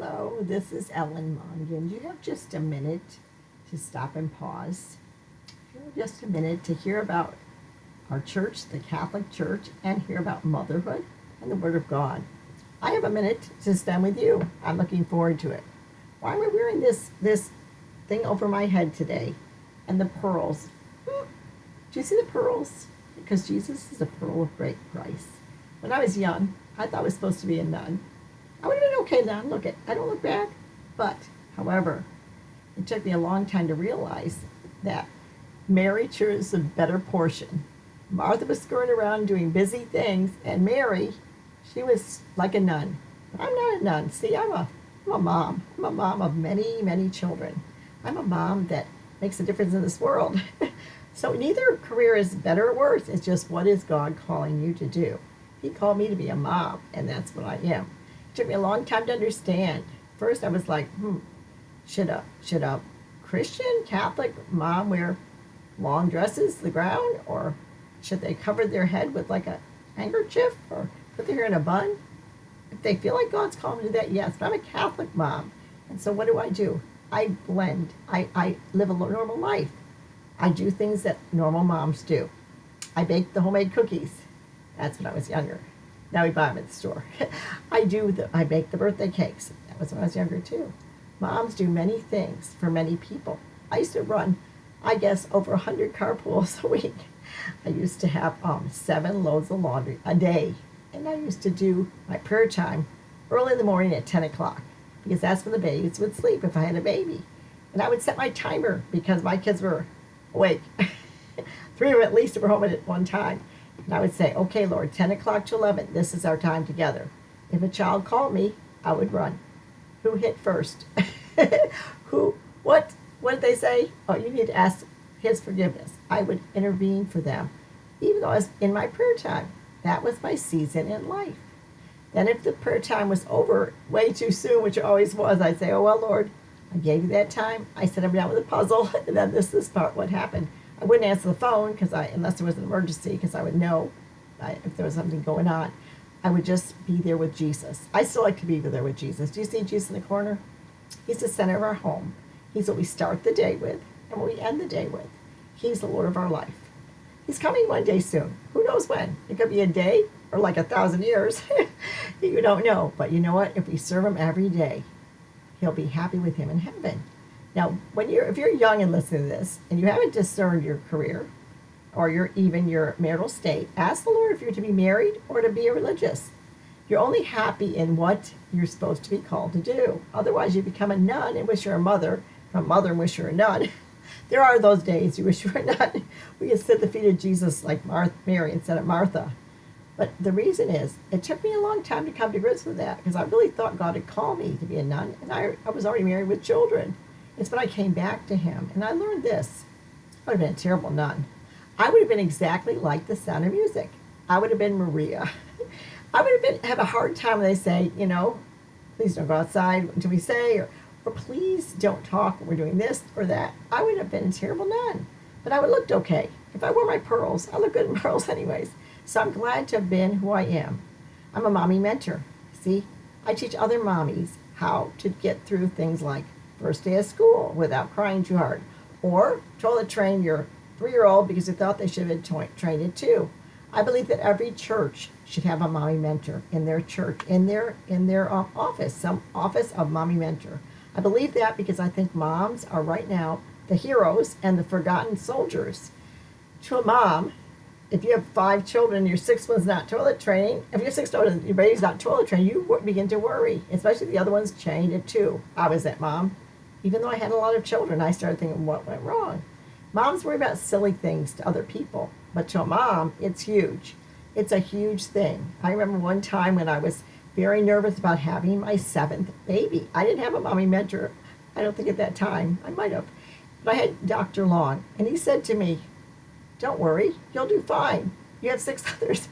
Hello, this is Ellen Mongan. Do you have just a minute to stop and pause? Do you have just a minute to hear about our church, the Catholic Church, and hear about motherhood and the Word of God? I have a minute to spend with you. I'm looking forward to it. Why am I wearing this thing over my head today? And the pearls. Do you see the pearls? Because Jesus is a pearl of great price. When I was young, I thought I was supposed to be a nun. I would have been okay then. Look, I don't look bad. But, however, it took me a long time to realize that Mary chose a better portion. Martha was scurrying around doing busy things, and Mary, she was like a nun. I'm not a nun. See, I'm a mom. I'm a mom of many, many children. I'm a mom that makes a difference in this world. So neither career is better or worse. It's just, what is God calling you to do? He called me to be a mom, and that's what I am. It took me a long time to understand. First, I was like, should a Christian Catholic mom wear long dresses to the ground, or should they cover their head with like a handkerchief, or put their hair in a bun? If they feel like God's calling me to that, yes. But I'm a Catholic mom, and so what do? I blend. I live a normal life. I do things that normal moms do. I bake the homemade cookies. That's when I was younger. Now we buy them at the store. I bake the birthday cakes. That was when I was younger too. Moms do many things for many people. I used to run, I guess, over 100 carpools a week. I used to have 7 loads of laundry a day. And I used to do my prayer time early in the morning at 10 o'clock, because that's when the babies would sleep if I had a baby. And I would set my timer because my kids were awake. 3 of them at least were home at one time. And I would say, okay, Lord, 10 o'clock to 11, this is our time together. If a child called me, I would run. Who hit first? What did they say? Oh, you need to ask his forgiveness. I would intervene for them, even though I was in my prayer time. That was my season in life. Then if the prayer time was over way too soon, which it always was, I'd say, oh, well, Lord, I gave you that time. I set him down with a puzzle, and then this part, what happened. I wouldn't answer the phone unless there was an emergency, because I would know if there was something going on. I would just be there with Jesus. I still like to be there with Jesus. Do you see Jesus in the corner? He's the center of our home. He's what we start the day with and what we end the day with. He's the Lord of our life. He's coming one day soon. Who knows when? It could be a day or like 1,000 years. You don't know. But you know what? If we serve him every day, he'll be happy with him in heaven. Now, if you're young and listening to this, and you haven't discerned your career or your marital state, ask the Lord if you're to be married or to be a religious. You're only happy in what you're supposed to be called to do. Otherwise, you become a nun and wish you're a mother and wish you're a nun. There are those days you wish you were a nun. We can sit at the feet of Jesus like Mary instead of Martha. But the reason is, it took me a long time to come to grips with that, because I really thought God had called me to be a nun, and I was already married with children. It's when I came back to him, and I learned this. I would have been a terrible nun. I would have been exactly like the Sound of Music. I would have been Maria. I would have a hard time when they say, please don't go outside until we say, or please don't talk when we're doing this or that. I would have been a terrible nun. But I would have looked okay. If I wore my pearls, I look good in pearls anyways. So I'm glad to have been who I am. I'm a mommy mentor. See, I teach other mommies how to get through things like first day of school without crying too hard, or toilet train your 3-year-old because they thought they should have been trained at 2. I believe that every church should have a mommy mentor in their church, in their office, some office of mommy mentor. I believe that because I think moms are right now the heroes and the forgotten soldiers. To a mom, if you have 5 children, your 6th one's not toilet training. If you have 6 children, your baby's not toilet training, you begin to worry, especially if the other one's trained at 2. I was that mom. Even though I had a lot of children, I started thinking, what went wrong? Moms worry about silly things to other people, but to a mom, it's huge. It's a huge thing. I remember one time when I was very nervous about having my 7th baby. I didn't have a mommy mentor, I don't think at that time. I might have. But I had Dr. Long, and he said to me, don't worry, you'll do fine. You have 6 others.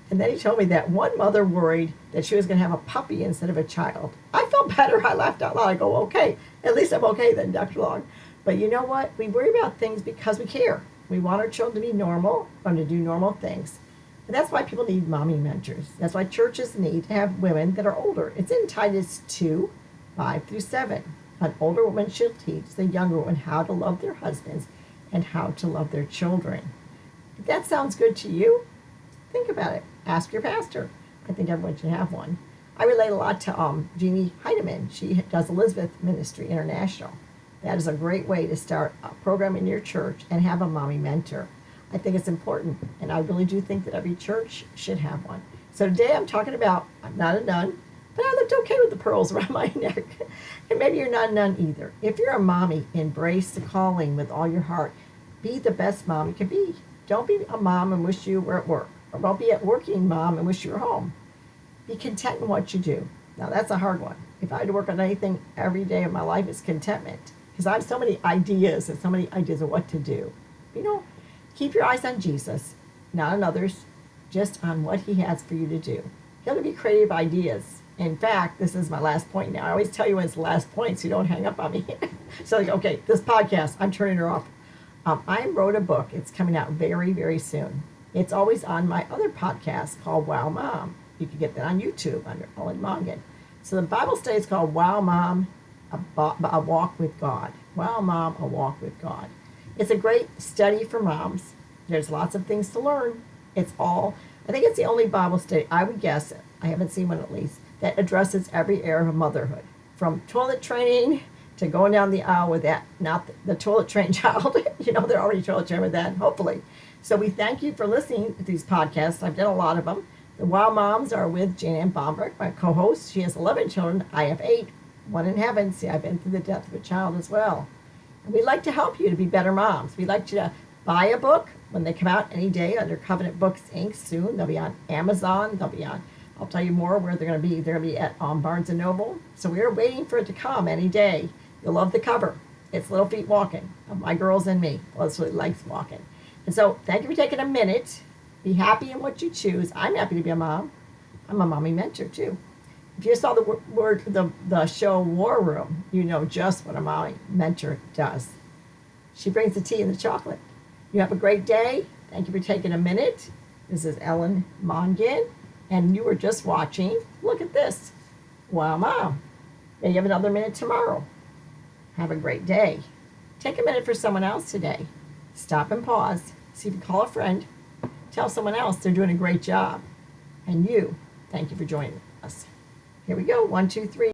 And then he told me that one mother worried that she was going to have a puppy instead of a child. I felt better. I laughed out loud. I go, okay, at least I'm okay then, Dr. Long. But you know what? We worry about things because we care. We want our children to be normal and to do normal things. And that's why people need mommy mentors. That's why churches need to have women that are older. It's in Titus 2, 5 through 7. An older woman should teach the younger woman how to love their husbands and how to love their children. If that sounds good to you, think about it. Ask your pastor. I think everyone should have one. I relate a lot to Jeannie Heidemann. She does Elizabeth Ministry International. That is a great way to start a program in your church and have a mommy mentor. I think it's important, and I really do think that every church should have one. So today I'm talking about, I'm not a nun, but I looked okay with the pearls around my neck. And maybe you're not a nun either. If you're a mommy, embrace the calling with all your heart. Be the best mom you can be. Don't be a mom and wish you were at work. Or don't be a working mom and wish you were home. Be content in what you do. Now that's a hard one. If I had to work on anything every day of my life, it's contentment. Because I have so many ideas and so many ideas of what to do. You know, keep your eyes on Jesus, not on others, just on what he has for you to do. He'll give you creative ideas. In fact, this is my last point now. I always tell you when it's the last point so you don't hang up on me. So, okay, this podcast, I'm turning her off. I wrote a book. It's coming out very, very soon. It's always on my other podcast called Wow Mom. You can get that on YouTube under Ellen Mongan. So the Bible study is called Wow Mom, a Walk with God. Wow Mom, a Walk with God. It's a great study for moms. There's lots of things to learn. I think it's the only Bible study, I would guess, I haven't seen one at least, that addresses every area of motherhood. From toilet training to going down the aisle with that, not the toilet trained child. You know, they're already toilet trained with that, hopefully. So we thank you for listening to these podcasts. I've done a lot of them. The Wow Moms are with Jane Ann Bomberg, my co-host. She has 11 children. I have 8. One in heaven. See, I've been through the death of a child as well. And we'd like to help you to be better moms. We'd like you to buy a book when they come out any day under Covenant Books, Inc. soon. They'll be on Amazon. They'll be on, I'll tell you more where they're going to be. They're going to be at Barnes & Noble. So we're waiting for it to come any day. You'll love the cover. It's Little Feet Walking, of my girls and me. Well, that's what legs walking. And so thank you for taking a minute. Be happy in what you choose. I'm happy to be a mom. I'm a mommy mentor too. If you saw the show War Room, you know just what a mommy mentor does. She brings the tea and the chocolate. You have a great day. Thank you for taking a minute. This is Ellen Mongan, and you were just watching. Look at this. Wow, Mom. May you have another minute tomorrow. Have a great day. Take a minute for someone else today. Stop and pause. See if you can call a friend. Tell someone else they're doing a great job. And you, thank you for joining us. Here we go. 1, 2, 3.